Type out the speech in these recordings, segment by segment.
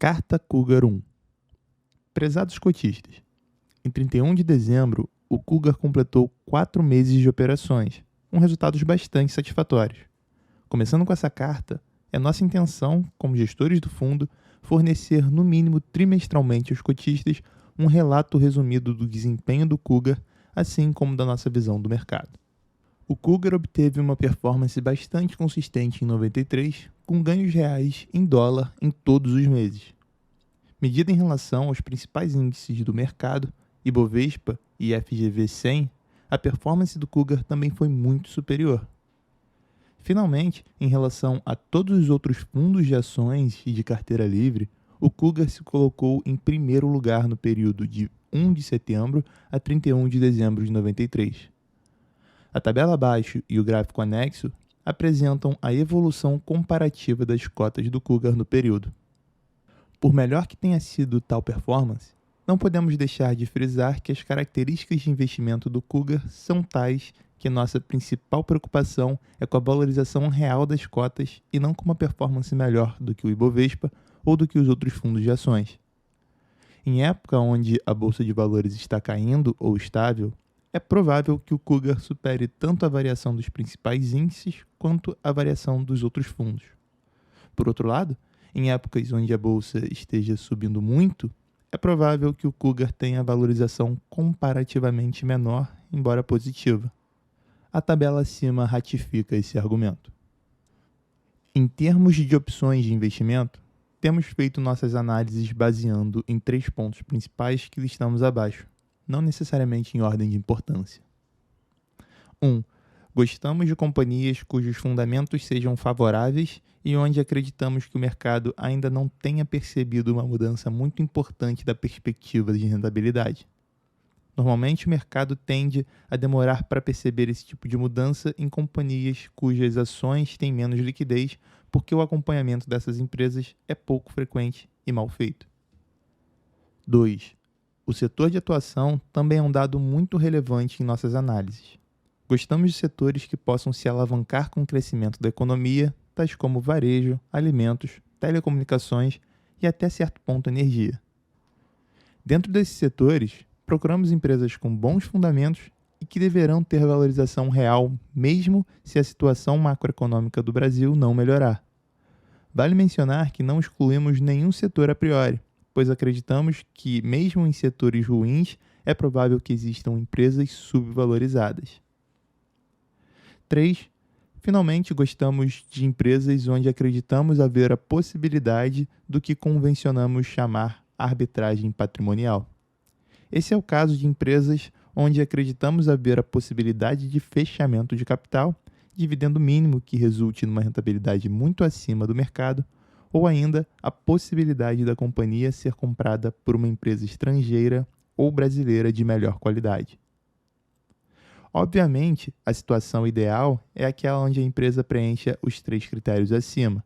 Carta Cougar 1. Prezados cotistas, em 31 de dezembro, o Cougar completou 4 meses de operações, com resultados bastante satisfatórios. Começando com essa carta, é nossa intenção, como gestores do fundo, fornecer no mínimo trimestralmente aos cotistas um relato resumido do desempenho do Cougar, assim como da nossa visão do mercado. O Cougar obteve uma performance bastante consistente em 93, com ganhos reais em dólar em todos os meses. Medida em relação aos principais índices do mercado, Ibovespa e FGV 100, a performance do Cougar também foi muito superior. Finalmente, em relação a todos os outros fundos de ações e de carteira livre, o Cougar se colocou em primeiro lugar no período de 1 de setembro a 31 de dezembro de 93. A tabela abaixo e o gráfico anexo apresentam a evolução comparativa das cotas do Cougar no período. Por melhor que tenha sido tal performance, não podemos deixar de frisar que as características de investimento do Cougar são tais que nossa principal preocupação é com a valorização real das cotas e não com uma performance melhor do que o Ibovespa ou do que os outros fundos de ações. Em época onde a bolsa de valores está caindo ou estável, é provável que o Cougar supere tanto a variação dos principais índices quanto a variação dos outros fundos. Por outro lado, em épocas onde a bolsa esteja subindo muito, é provável que o Cougar tenha valorização comparativamente menor, embora positiva. A tabela acima ratifica esse argumento. Em termos de opções de investimento, temos feito nossas análises baseando em 3 pontos principais que listamos abaixo, não necessariamente em ordem de importância. 1. Gostamos de companhias cujos fundamentos sejam favoráveis e onde acreditamos que o mercado ainda não tenha percebido uma mudança muito importante da perspectiva de rentabilidade. Normalmente, o mercado tende a demorar para perceber esse tipo de mudança em companhias cujas ações têm menos liquidez, porque o acompanhamento dessas empresas é pouco frequente e mal feito. 2. O setor de atuação também é um dado muito relevante em nossas análises. Gostamos de setores que possam se alavancar com o crescimento da economia, tais como varejo, alimentos, telecomunicações e até certo ponto energia. Dentro desses setores, procuramos empresas com bons fundamentos e que deverão ter valorização real mesmo se a situação macroeconômica do Brasil não melhorar. Vale mencionar que não excluímos nenhum setor a priori, pois acreditamos que, mesmo em setores ruins, é provável que existam empresas subvalorizadas. 3. Finalmente, gostamos de empresas onde acreditamos haver a possibilidade do que convencionamos chamar arbitragem patrimonial. Esse é o caso de empresas onde acreditamos haver a possibilidade de fechamento de capital, dividendo mínimo que resulte numa rentabilidade muito acima do mercado, ou ainda a possibilidade da companhia ser comprada por uma empresa estrangeira ou brasileira de melhor qualidade. Obviamente, a situação ideal é aquela onde a empresa preencha os 3 critérios acima,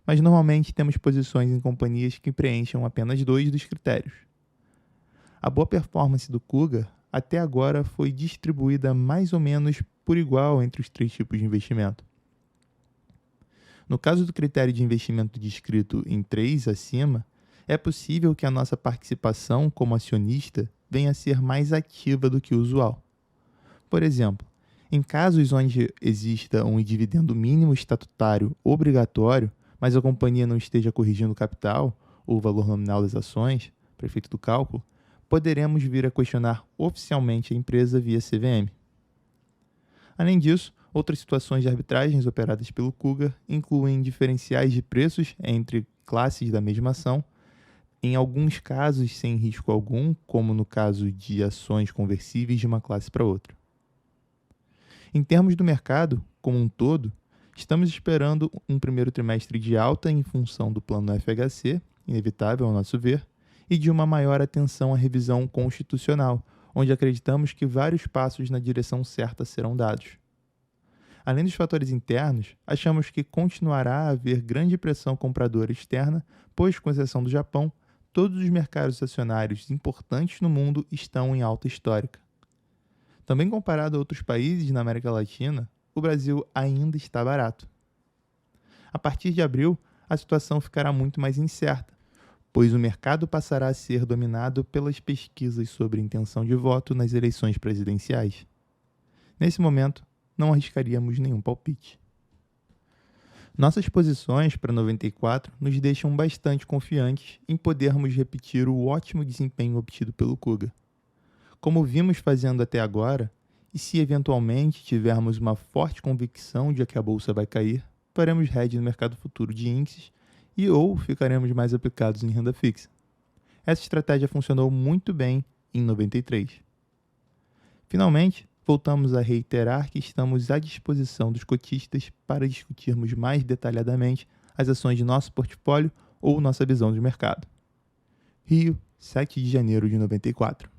mas normalmente temos posições em companhias que preencham apenas 2 dos critérios. A boa performance do Cougar até agora foi distribuída mais ou menos por igual entre os 3 tipos de investimento. No caso do critério de investimento descrito em 3 acima, é possível que a nossa participação como acionista venha a ser mais ativa do que o usual. Por exemplo, em casos onde exista um dividendo mínimo estatutário obrigatório, mas a companhia não esteja corrigindo o capital ou o valor nominal das ações, para efeito do cálculo, poderemos vir a questionar oficialmente a empresa via CVM. Além disso, outras situações de arbitragens operadas pelo Cougar incluem diferenciais de preços entre classes da mesma ação, em alguns casos sem risco algum, como no caso de ações conversíveis de uma classe para outra. Em termos do mercado, como um todo, estamos esperando um primeiro trimestre de alta em função do plano FHC, inevitável ao nosso ver, e de uma maior atenção à revisão constitucional, onde acreditamos que vários passos na direção certa serão dados. Além dos fatores internos, achamos que continuará a haver grande pressão compradora externa, pois, com exceção do Japão, todos os mercados acionários importantes no mundo estão em alta histórica. Também comparado a outros países na América Latina, o Brasil ainda está barato. A partir de abril, a situação ficará muito mais incerta, pois o mercado passará a ser dominado pelas pesquisas sobre intenção de voto nas eleições presidenciais. Nesse momento, não arriscaríamos nenhum palpite. Nossas posições para 94 nos deixam bastante confiantes em podermos repetir o ótimo desempenho obtido pelo Kuga. Como vimos fazendo até agora, e se eventualmente tivermos uma forte convicção de que a bolsa vai cair, faremos hedge no mercado futuro de índices e ou ficaremos mais aplicados em renda fixa. Essa estratégia funcionou muito bem em 93. Finalmente, voltamos a reiterar que estamos à disposição dos cotistas para discutirmos mais detalhadamente as ações de nosso portfólio ou nossa visão de mercado. Rio, 7 de janeiro de 94.